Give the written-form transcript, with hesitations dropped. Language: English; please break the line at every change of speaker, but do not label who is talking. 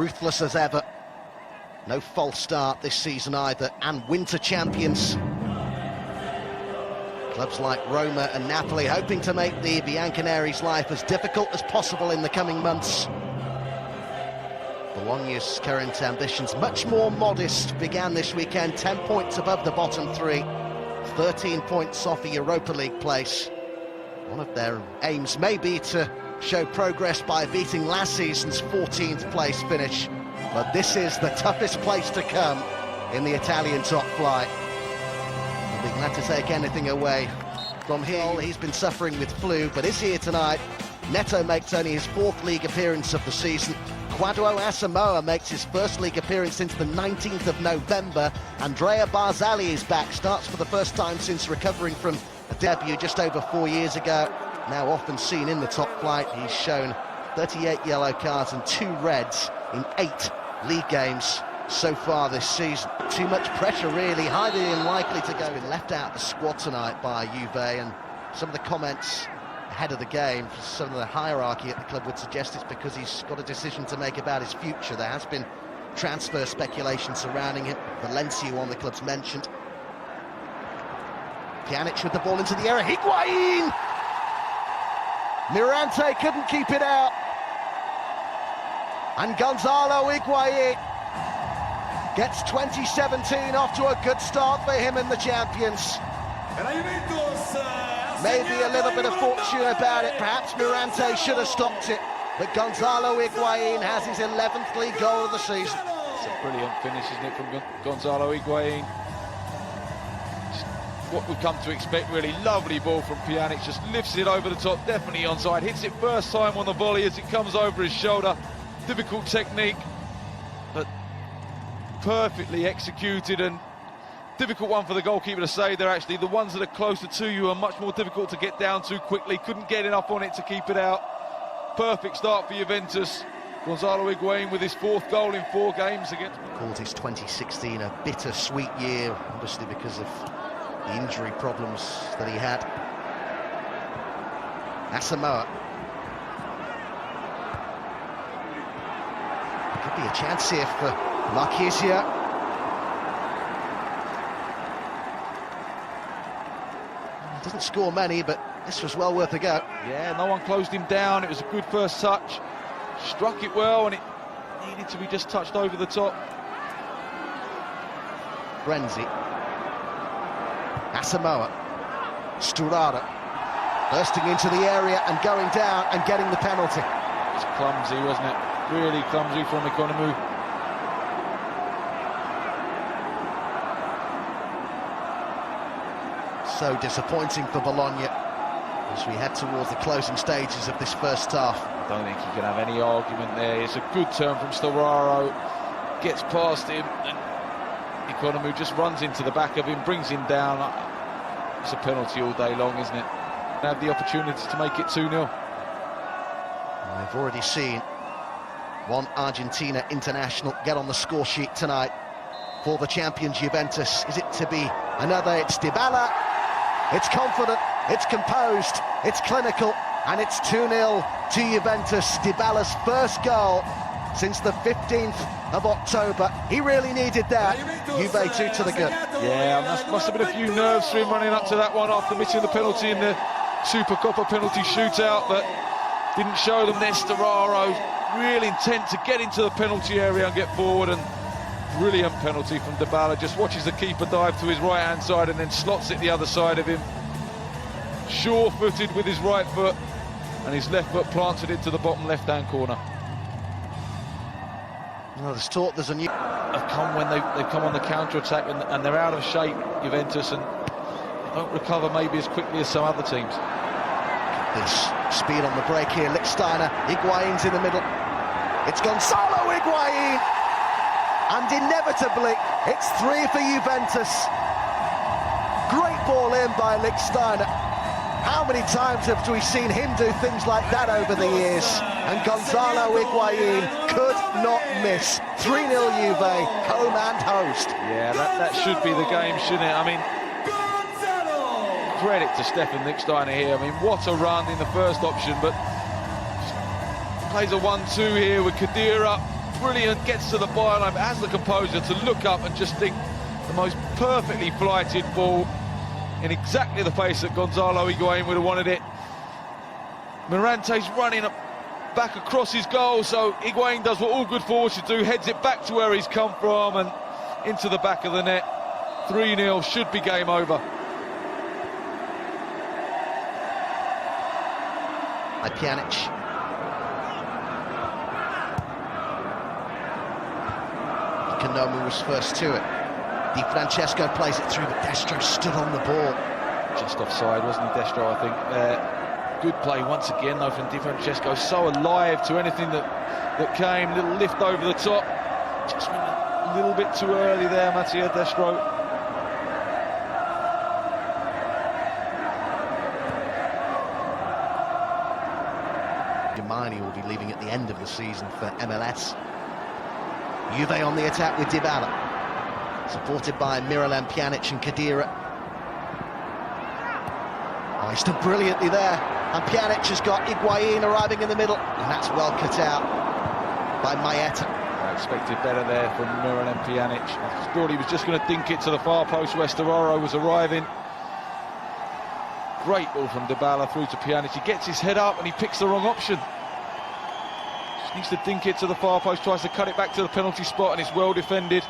ruthless as ever. No false start this season either, and winter champions. Clubs like Roma and Napoli hoping to make the Bianconeri's life as difficult as possible in the coming months. Bologna's current ambitions, much more modest, began this weekend, 10 points above the bottom three, 13 points off a Europa League place. One of their aims may be to show progress by beating last season's 14th place finish, but this is the toughest place to come in the Italian top flight. I'll be glad to take anything away from here. He's been suffering with flu, but is here tonight. Neto makes only his 4th league appearance of the season. Kwadwo Asamoah makes his first league appearance since the 19th of November. Andrea Barzagli is back, starts for the first time since recovering from a debut just over 4 years ago. Now often seen in the top flight, he's shown 38 yellow cards and 2 reds in 8 league games so far this season. Too much pressure really, highly unlikely to go. Been left out of the squad tonight by Juve, and some of the comments ahead of the game, some of the hierarchy at the club would suggest it's because he's got a decision to make about his future. There has been transfer speculation surrounding him. Valencia, one of the clubs mentioned. Pjanic with the ball into the area. Higuain! Mirante couldn't keep it out. And Gonzalo Higuain gets 2017 off to a good start for him and the champions. Maybe a little bit of fortune about it. Perhaps Mirante should have stopped it. But Gonzalo Higuain has his 11th league goal of the season.
It's a brilliant finish, isn't it, from Gonzalo Higuain? Just what we've come to expect, really. Lovely ball from Pjanic, just lifts it over the top, definitely onside. Hits it first time on the volley as it comes over his shoulder. Difficult technique, but perfectly executed, and difficult one for the goalkeeper to save there, actually. The ones that are closer to you are much more difficult to get down to quickly. Couldn't get enough on it to keep it out. Perfect start for Juventus. Gonzalo Higuain with his 4th goal in 4 games against...
Called his 2016 a bittersweet year, obviously because of the injury problems that he had. Asamoah. Could be a chance here for Marchisio. Doesn't score many, but this was well worth a go.
Yeah, no one closed him down. It was a good first touch. Struck it well, and it needed to be just touched over the top.
Renzi. Asamoah. Sturaro. Bursting into the area and going down and getting the penalty.
It's clumsy, wasn't it? Really clumsy from Economou.
So disappointing for Bologna as we head towards the closing stages of this first half.
I don't think you can have any argument there. It's a good turn from Sturaro, gets past him, and Economou just runs into the back of him, brings him down. It's a penalty all day long, isn't it? They have the opportunity to make it 2-0.
I've already seen one Argentina international get on the score sheet tonight for the champions Juventus. Is it to be another? It's Dybala. It's confident, it's composed, it's clinical, and it's 2-0 to Juventus. Dybala's first goal since the 15th of October. He really needed that. Juve 2 to the good.
Yeah, that must have been a few nerves for him running up to that one after missing the penalty in the Supercoppa penalty shootout, but didn't show them there. Sturaro, real intent to get into the penalty area and get forward, and brilliant penalty from Dybala. Just watches the keeper dive to his right-hand side and then slots it the other side of him. Sure-footed with his right foot, and his left foot planted into the bottom left-hand corner.
Well, there's talk there's a new...
Have come when they've come on the counter-attack, and they're out of shape, Juventus, and don't recover maybe as quickly as some other teams.
This speed on the break here. Lichtsteiner, Higuain's in the middle. It's Gonzalo Higuain! And inevitably, it's 3 for Juventus. Great ball in by Lichtsteiner. How many times have we seen him do things like that over the years? And Gonzalo Higuain could not miss. 3-0 Juve, home and host.
Yeah, that should be the game, shouldn't it? I mean, credit to Stefan Lichtsteiner here. I mean, what a run in the first option, but plays a 1-2 here with Khedira. brilliant, gets to the byline, but has the composure to look up and just think the most perfectly flighted ball in exactly the face that Gonzalo Higuain would have wanted it. Morante's running back across his goal, so Higuain does what all good forwards should do, heads it back to where he's come from and into the back of the net. 3-0, should be game over.
By Pjanic. Kanomu was first to it. Di Francesco plays it through, but Destro stood on the ball.
Just offside, wasn't he, Destro, I think. Good play once again, though, from Di Francesco. So alive to anything that came. Little lift over the top. Just went a little bit too early there, Mattia Destro.
Giamani will be leaving at the end of the season for MLS. Juve on the attack with Dybala, supported by Miralem Pjanic and Khedira. Oh, he's done brilliantly there, and Pjanic has got Higuain arriving in the middle, and that's well cut out by Maeta.
I expected better there from Miralem Pjanic. I thought he was just going to dink it to the far post where Storaro was arriving. Great ball from Dybala through to Pjanic. He gets his head up and he picks the wrong option. Just needs to dink it to the far post, tries to cut it back to the penalty spot, and it's well defended.